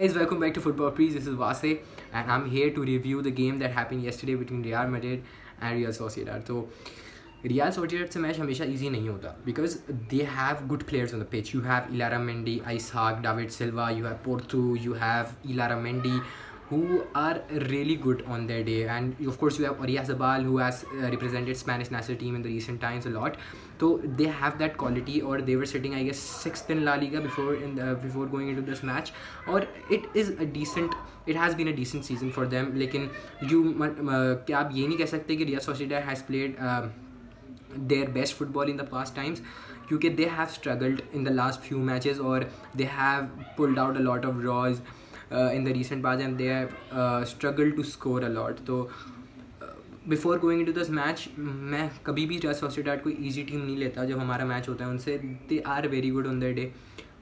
Guys, welcome back to Football Prees. This is Vase, and I'm here to review the game that happened yesterday between Real Madrid and Real Sociedad. So, Real Sociedad से match हमेशा easy नहीं होता because they have good players on the pitch. You have Ilara Mendy, Isaac, David Silva, you have Porto, you have Ilara Mendy, who are really good on their day, and of course you have Oyarzabal, who has represented Spanish national team in the recent times a lot. So they have that quality, or they were sitting, I guess, sixth in La Liga before going into this match, or it has been a decent season for them. लेकिन क्या आप ये नहीं कह सकते कि Real Sociedad has played their best football in the past times, क्योंकि they have struggled in the last few matches, or they have pulled out a lot of draws in the recent past, and they have struggled to score a lot. So before going into this match, मैं कभी भी Real Sociedad को easy team नहीं लेता जब हमारा match होता है उनसे. They are very good on their day.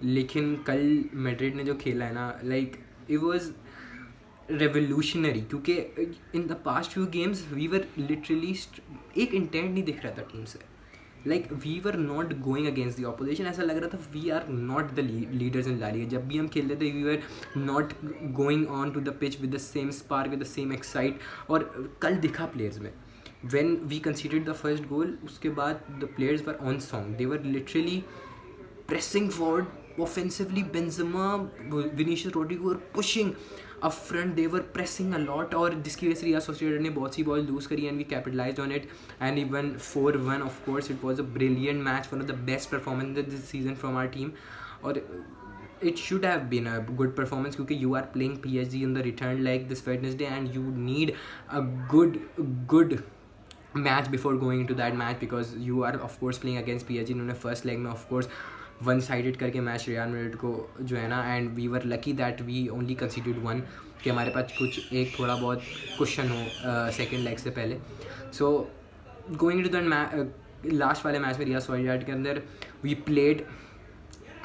लेकिन कल मैड्रिड ने जो खेला है ना, लाइक इट वाज रेवोल्यूशनरी, क्योंकि in the past few games we were literally एक इंटेंट नहीं दिख रहा था टीम से. Like we were not going against the opposition. ऐसा लग रहा था we are not the leaders in La Liga. जब भी हम खेलते थे we were not going on to the pitch with the same spark, with the same excite. और कल दिखा प्लेयर्स में, when we conceded the first goal, उसके बाद the players were on song. They were literally pressing forward offensively. Benzema, Vinicius, Rodrigo were pushing up front. They were pressing a lot, और जिसकी वजह से रियल सोसिएडाड ने बहुत सी ball loose करी, and we capitalized on it and even 4-1. Of course it was a brilliant match, one of the best performances this season from our team. और it should have been a good performance क्योंकि you are playing PSG in the return leg this Wednesday, and you need a good match before going into that match, because you are of course playing against PSG. इन्होंने first leg में of course one sided करके match Real Madrid को जो है ना, and we were lucky that we only considered one, कि हमारे पास कुछ एक थोड़ा बहुत क्वेश्चन हो सेकेंड लेग से पहले. So going to that last वाले मैच में रियल सोसिएडाड के अंदर we played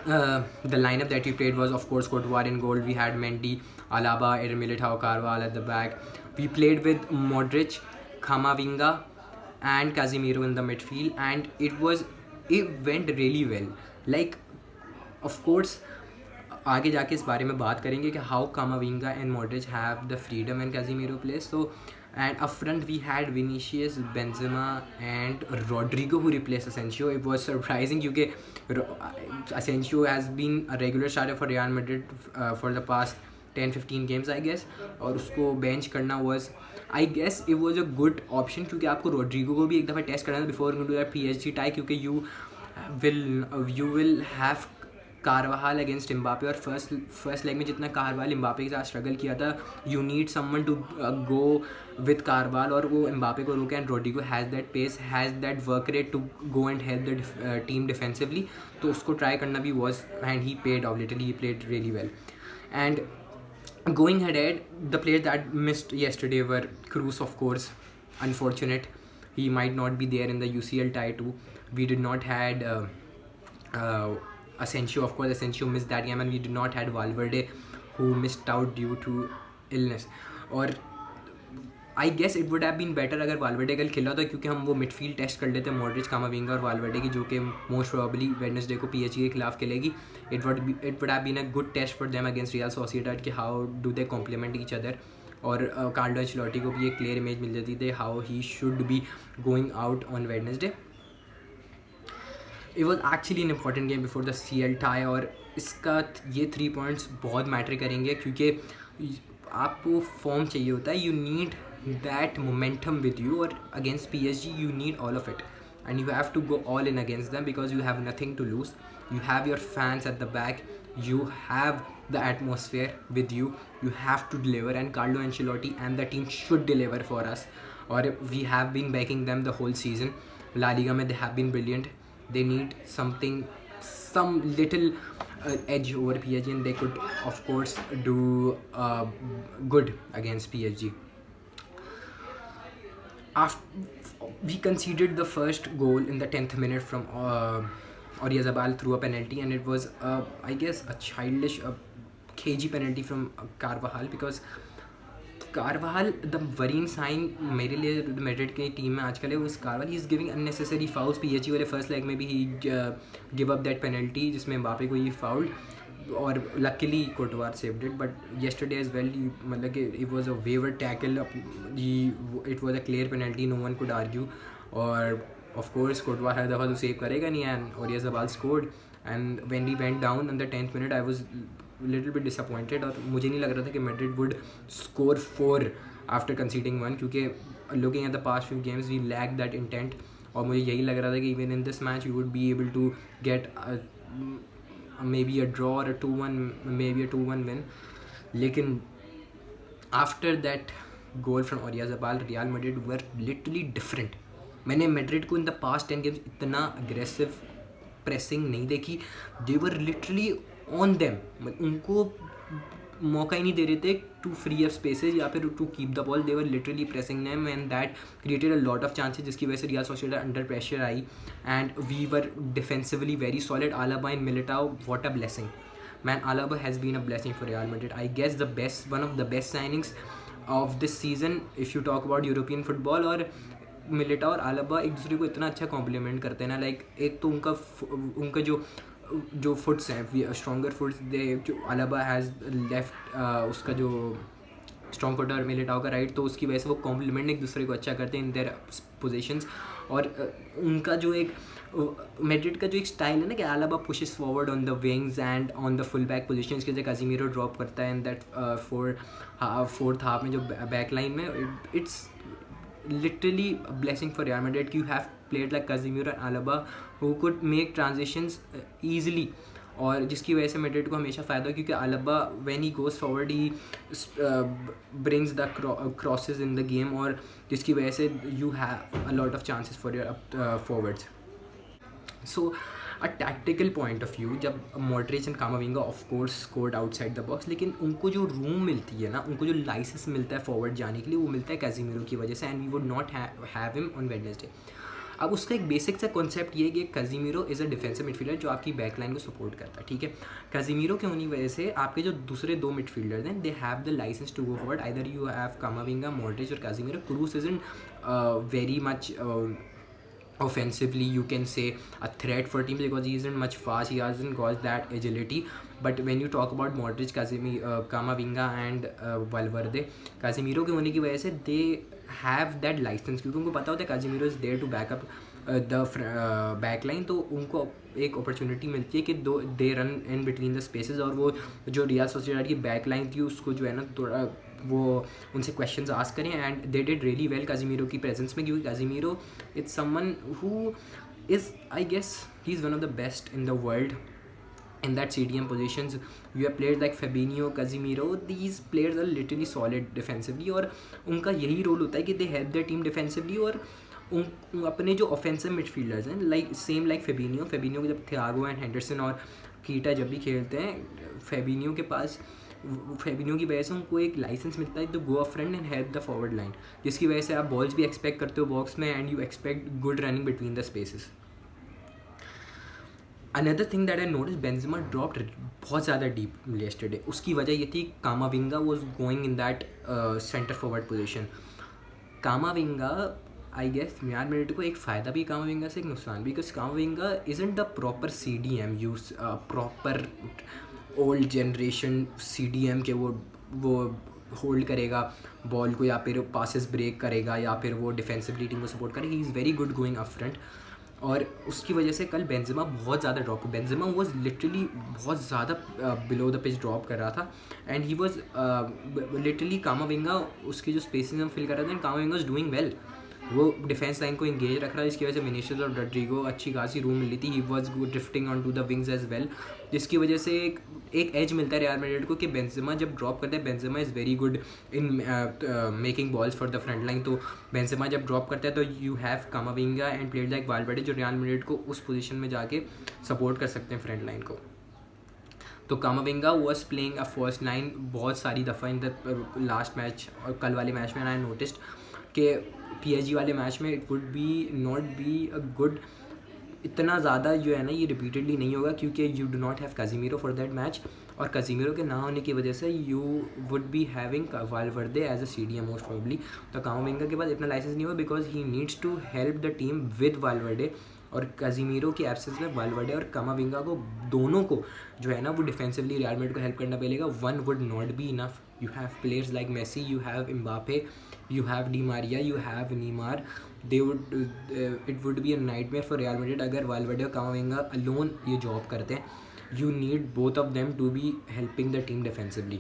the lineup that we played was of course Courtois in goal. We had Mendy, Alaba, Eder Militao, Carvajal at the back. We played with Modric, Camavinga and Casemiro in the midfield, and it went really well. Like of course आगे जाके इस बारे में बात करेंगे कि how Camavinga and Modric have the freedom and Casemiro plays. So and up front we had Vinicius, Benzema and Rodrigo who replaced Asensio. It was surprising क्योंकि Asensio has been a regular starter for Real Madrid for the past 10-15 games I guess, और उसको bench करना was I guess it was a good option, क्योंकि आपको Rodrigo को भी एक दफ़ा टेस्ट करना था before going to that PSG tie, क्योंकि you will have Carvajal against Mbappe, और फर्स्ट लेग में जितना कारवाल एम्बापे के साथ स्ट्रगल किया था, you need someone to go with Carvajal और वो एम्बापे को रोके. And Rodrigo has that pace, has that work rate to go and help the team defensively. तो उसको ट्राई करना भी was, and he paid off literally, he played really well. And going ahead, the players that missed yesterday were Cruz, of course, unfortunate. He might not be there in the UCL tie too. We did not had Asensio, of course. Asensio missed that game, and we did not had Valverde, who missed out due to illness. और I guess it would have been better अगर Valverde कल खेला था, क्योंकि हम वो midfield test कर लेते मॉड्रिच, कामाविंगा और वालवर्डे की, जो कि मोस्ट प्रोबेबली वेडनेसडे को PSG के खिलाफ खेलेगी. It would have been a good test for them against Real Sociedad कि how do they complement each other. और कार्लो एंचेलोटी को भी एक क्लियर इमेज मिल जाती थी how he should be going out on Wednesday. It was actually an important game before the CL tie, और इसका ये 3 पॉइंट्स बहुत मैटर करेंगे, क्योंकि आपको फॉर्म चाहिए होता है. You need that momentum with you, or against PSG you need all of it, and you have to go all in against them because you have nothing to lose. You have your fans at the back, you have the atmosphere with you. You have to deliver, and Carlo Ancelotti and the team should deliver for us, or we have been backing them the whole season. La Liga mein they have been brilliant. They need some little edge over PSG, and they could of course do good against PSG. After we conceded the first goal in the 10th minute from Oyarzabal threw a penalty, and it was I guess a childish cagey penalty from Carvajal, because Carvajal, the worrying sign मेरे लिए Madrid की team में आजकल है उस Carvajal, he is giving unnecessary fouls. PSG वाले first leg में भी he give up that penalty जिसमें एम्बापे को ये फाउल. और लकीली कोटवार saved it, but yesterday as well मतलब कि it was a waiver tackle, it was a clear penalty, no one could argue. और of course कोटवार हर दफ़ा तो सेव करेगा नहीं, and Oyarzabal scored. And when we went down in the 10th minute, I was little bit disappointed, और मुझे नहीं लग रहा था कि Madrid would score 4 after conceding 1, क्योंकि looking at the past few games we lacked that intent. और मुझे यही लग रहा था कि even in this match we would be able to get maybe a draw or a 2-1, maybe a 2-1 win. लेकिन after that goal from Oyarzabal, Real Madrid were literally different. मैंने Madrid को इन द पास्ट 10 गेम्स इतना aggressive pressing नहीं देखी. दे were literally on them, उनको मौका ही नहीं दे रहे थे टू फ्री अप स्पेसेस या फिर to keep the ball. They were literally pressing them and that created a lot of chances, जिसकी वजह से रियल सोसिएडाड अंडर प्रेशर आई and we were defensively very solid. Alaba and Militao, what a blessing man. Alaba has been a blessing for Real Madrid. I guess one of the best signings of this season if you talk about European football. और Militão और आलाबा एक दूसरे को इतना अच्छा complement करते हैं ना. लाइक एक तो उनका जो फुट्स हैं स्ट्रॉन्गर फुट्स, दे जो आलाबा हैज़ लेफ्ट उसका जो स्ट्रॉन्ग फुट और मिलिटाओ का राइट, तो उसकी वजह से वो कॉम्प्लीमेंट एक दूसरे को अच्छा करते हैं इन देयर पोजीशंस. और उनका जो एक मैड्रिड का जो एक स्टाइल है ना कि आलाबा pushes forward on the wings and on the full back position, इसके जगह काज़िमीरो ड्रॉप करता है इन दैट फोर्थ हाफ में जो बैक लाइन में. It's literally a blessing for Real Madrid. You have played like Casemiro and Alaba who could make transitions easily, और जिसकी वजह से मैड्रिड को हमेशा फ़ायदा हो, क्योंकि आलाबा when he goes forward he brings the crosses in the game, और जिसकी वजह से you have a lot of chances for your forwards. So a tactical point of view, जब Modric and कामाविंगा of course scored outside the box, लेकिन उनको जो room मिलती है ना, उनको जो लाइसेंस मिलता है फॉरवर्ड जाने के लिए, वो मिलता है कैज़िमीरो की वजह से. And we would not have him on Wednesday. अब उसका एक बेसिक सा कॉन्सेप्ट ये है कि Casemiro is a defensive midfielder जो आपकी बैक लाइन को सपोर्ट करता है. ठीक है, कैज़िमीरो के होने की वजह से आपके जो दूसरे दो मिडफील्डर्स हैं, they have the licence to go forward. Either you have Camavinga, Modric और Casemiro. Kroos isn't very much offensively, you can say, a threat for teams because he isn't much fast, he hasn't got that agility. But when you talk about Modric, Camavinga and Valverde, Casemiro के होने की वजह से they have that license, क्योंकि उनको पता होता है Casemiro is there to back up the back line, तो उनको एक अपॉर्चुनिटी मिलती है कि they run in between the spaces. और वो जो रियल सोसिएडाड की बैक लाइन थी उसको जो है ना थोड़ा वो उनसे क्वेश्चंस आस्क करें, and they did really well Casemiro की प्रेजेंस में, क्योंकि Casemiro it's someone who is, I guess he is one of the best in the world in that CDM positions. You have players like Fabinho, Casemiro, these players are literally solid defensively, और उनका यही role होता है कि they help their team defensively. और अपने जो offensive midfielders हैं लाइक सेम लाइक फेबिनियो के जब थियागो एंड हेंडरसन और कीटा जब भी खेलते हैं, फेबिनियो की वजह से उनको एक लाइसेंस मिलता है to go a front and help the forward line, जिसकी वजह से आप बॉल्स भी एक्सपेक्ट करते हो बॉक्स में and you expect good running between the spaces. Another thing that I notice, Benzema dropped बहुत ज़्यादा डीप येस्टरडे. उसकी वजह ये थी Camavinga was going in that centre forward position. Camavinga I guess Real Madrid को एक फ़ायदा भी कामाविंगा से, एक नुकसान भी, because Camavinga isn't the proper CDM use, proper old generation CDM के वो होल्ड करेगा बॉल को या फिर पासेस ब्रेक करेगा या फिर वो डिफेंसिवली टीम को सपोर्ट करेगा. He is very good going up front, और उसकी वजह से कल बेंजेमा बहुत ज़्यादा ड्रॉप, बेंजेमा वॉज लिटरली बहुत ज़्यादा बिलो द पिच ड्रॉप कर रहा था, एंड ही वॉज लिटरली कामाविंगा उसके जो स्पेसिंग हम फिल कर रहे थे, एंड कामाविंगा वॉज डूइंग वेल. वो डिफेंस लाइन को इंगेज रख रहा है, जिसकी वजह से विनीशियस और रोड्रिगो अच्छी खासी रूम मिली थी. He was drifting on to the wings as well, जिसकी वजह से एक एज मिलता है रियल मैड्रिड को कि बेंजेमा जब ड्रॉप करता है, Benzema is very good in making balls for the front line. तो बेंजेमा जब ड्रॉप करता है तो you have कामाविंगा and players like Valverde जो रियल मैड्रिड को उस पोजीशन में जाके सपोर्ट कर सकते हैं फ्रंट लाइन को. तो कामाविंगा was playing a first line बहुत सारी दफ़ा इन द लास्ट मैच और कल वाले मैच में. आई नोटिस्ड कि PSG वाले मैच में it would be not be a good, इतना ज़्यादा जो है ना ये रिपीटेडली नहीं होगा, क्योंकि you do not have Casemiro for that match, और काज़िमीरो के ना होने की वजह से you would be having Valverde as a CDM most probably. तो कामाविंगा के पास इतना लाइसेंस नहीं होगा because he needs to help the team with Valverde, और काजिमीरो की एब्सेंस में वाल्वर्डे और कामाविंगा को दोनों को जो है ना वो डिफेंसिवली रियल मैड्रिड को हेल्प करना पड़ेगा. One would not be enough. You have players like Messi, you have Mbappe, you have Di Maria, you have Neymar. It would be a nightmare for Real Madrid अगर Valverde और Camavinga alone ये job करते हैं. You need both of them to be helping the team defensively.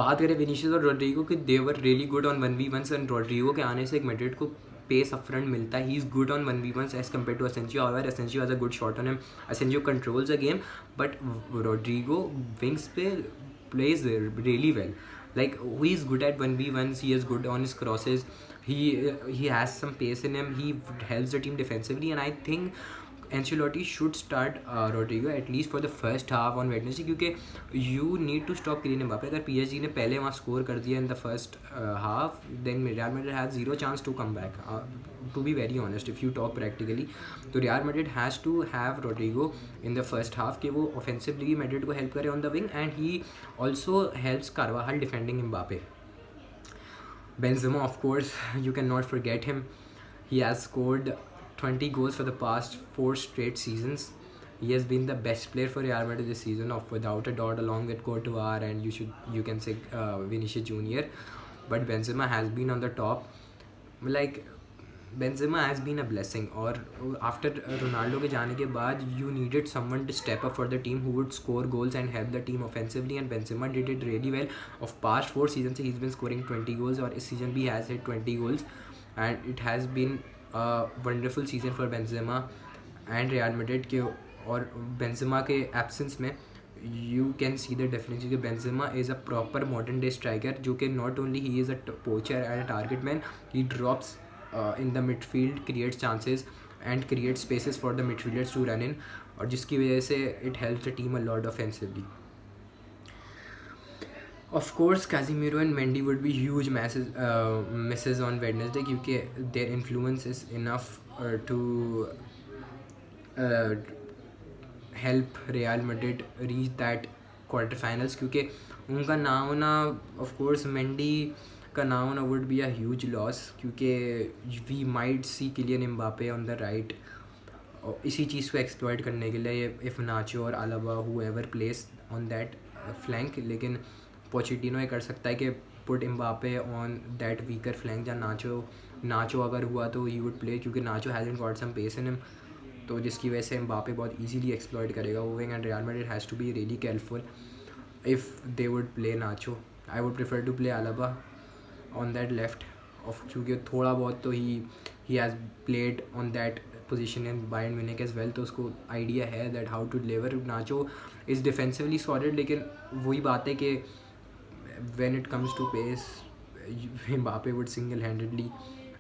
बात करें Vinicius और Rodrigo कि they were really good on 1v1s and Rodrigo के आने से एक मैड्रिड को पेस अप फ्रंट मिलता है. He is good on 1v1s as compare to Asensio. However Asensio has a good shot on him. Asensio controls a game but Rodrigo wings पे plays really well. Like he is good at 1v1s, he is good on his crosses, he has some pace in him, he helps the team defensively, and I think Ancelotti should start Rodrigo at least for the first half on Wednesday क्योंकि you need to stop Kylian Mbappe. अगर PSG ने पहले वहाँ score कर दिया in the first half, then Real Madrid has zero chance to come back. To be very honest, if you talk practically, तो Real Madrid has to have Rodrigo in the first half कि वो offensively Madrid को help करे on the wing, and he also helps Carvajal defending Mbappe. Benzema, of course, you cannot forget him. He has scored 20 goals for the past 4 straight seasons. He has been the best player for Real Madrid this season, without a doubt, along with Courtois and you can say Vinicius Junior. But Benzema has been on the top. Like Benzema has been a blessing. और after Ronaldo के जाने के बाद you needed someone to step up for the team who would score goals and help the team offensively, and Benzema did it really well. Of past 4 seasons he's been scoring 20 goals, और इस season भी has hit 20 goals, and it has been a wonderful season for Benzema and Real Madrid के. और Benzema के absence में you can see the difference कि Benzema is a proper modern day striker जो कि not only he is a poacher and a target man, he drops in the midfield, creates chances and creates spaces for the midfielders to run in, और जिसकी वजह से it helps the team a lot offensively. Of course, Casemiro and Mendy would be huge misses on Wednesday क्योंकि their influence is enough to help Real Madrid reach that quarterfinals क्योंकि उनका ना होना, of course, Mendy का ना होना would be a huge loss क्योंकि we might see Kylian Mbappe on the right. इसी चीज़ को exploit करने के लिए if Nacho और Alaba whoever plays on that flank, लेकिन पोचेटिनो ये कर सकता है कि put Mbappe on that weaker flank जहाँ नाचो अगर हुआ तो ही वुड प्ले क्योंकि Nacho has got some pace in him, तो जिसकी वजह से एम्बापे बहुत इजीली एक्सप्लॉइट करेगा वो wing. And Real Madrid has to be really careful if they would play Nacho. I would prefer to play Alaba on that left off क्योंकि थोड़ा बहुत तो he has played on that position in Bayern Munich as well, तो उसको idea है that how to deliver. Nacho is defensively solid, लेकिन वही बात है कि when it comes to pace, Mbappe would single-handedly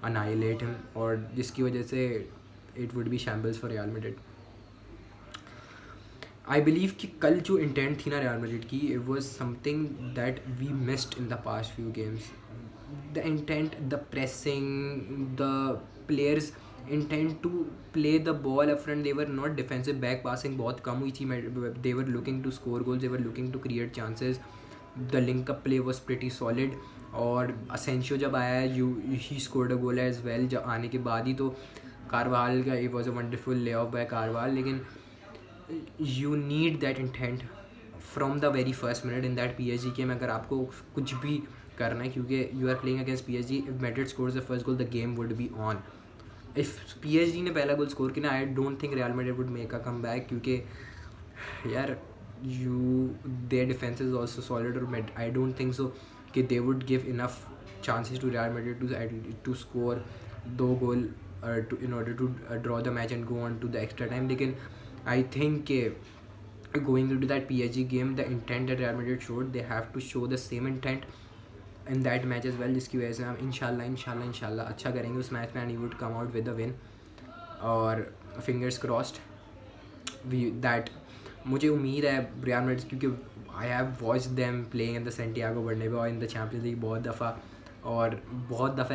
annihilate him, और जिसकी वजह से it would be shambles for Real Madrid. I believe कि कल जो intent थी ना Real Madrid की, it was something that we missed in the past few games. The intent, the pressing, the players intent to play the ball up front, they were not defensive. Back passing बहुत कम हुई थी. They were looking to score goals, they were looking to create chances. The link up play was pretty solid, और असेंशियो जब आया he scored a goal as well. जब आने के बाद ही तो कारवाल का it was a wonderful lay off by Karwal, लेकिन you need that intent from the very first minute in that PSG game अगर आपको कुछ भी करना है, क्योंकि you are playing against PSG. If Madrid scores the first goal, the game would be on. If PSG ने पहला goal score किया, I don't think Real Madrid would make a comeback क्योंकि यार their defense is also solid, or I don't think so कि they would give enough chances to Real Madrid to score 2 goal in order to draw the match and go on to the extra time. लेकिन I think going into that PSG game, the intent that Real Madrid showed, they have to show the same intent in that match as well, जिसकी वजह से हम इंशाल्लाह अच्छा करेंगे उस match में, and he would come out with a win. और fingers crossed that मुझे उम्मीद है रियल मैड्रिड, क्योंकि I have watch them playing in the Santiago Bernabeu और इन द चैंपियंस लीग बहुत दफ़ा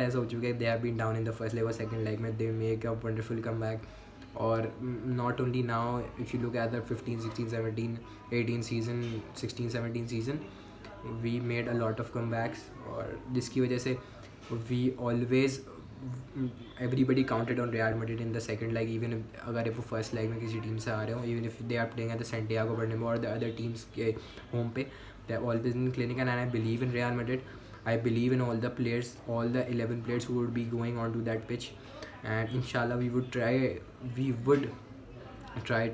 ऐसा हो चुका है. They have been down in the first leg और सेकंड लेग में they make a wonderful comeback. और not only now, if you look at the 15, 16, 17, 18 season, 16, 17 season, we made a lot of comebacks, और जिसकी वजह से we always everybody counted on Real Madrid in the second leg, even if अगर वो first leg में किसी team से आ रहे हो, even if they are playing at the Santiago Bernabeu or the other teams के home पे, they have always been clinical, and I believe in Real Madrid. I believe in all the players, all the 11 players who would be going onto that pitch, and inshallah we would try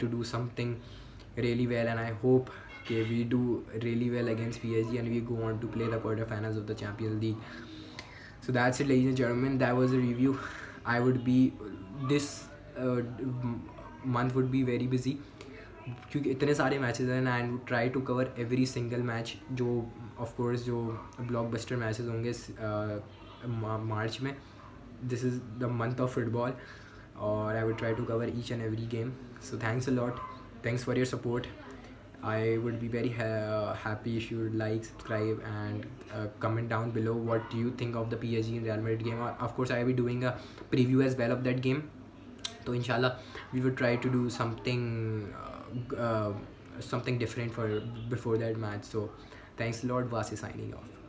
to do something really well, and I hope we do really well against PSG and we go on to play the quarterfinals of the Champions League. So that's it, ladies and gentlemen. That was a review. I would be this month would be very busy क्योंकि इतने सारे matches हैं, and I try to cover every single match जो of course जो blockbuster matches होंगे मार्च में. This is the month of football, और I would try to cover each and every game. So thanks a lot. Thanks for your support. I would be very happy if you would like, subscribe, and comment down below what do you think of the PSG and Real Madrid game. Of course, I will be doing a preview as well of that game. So inshallah, we would try to do something different for before that match. So thanks a lot. Vasi signing off.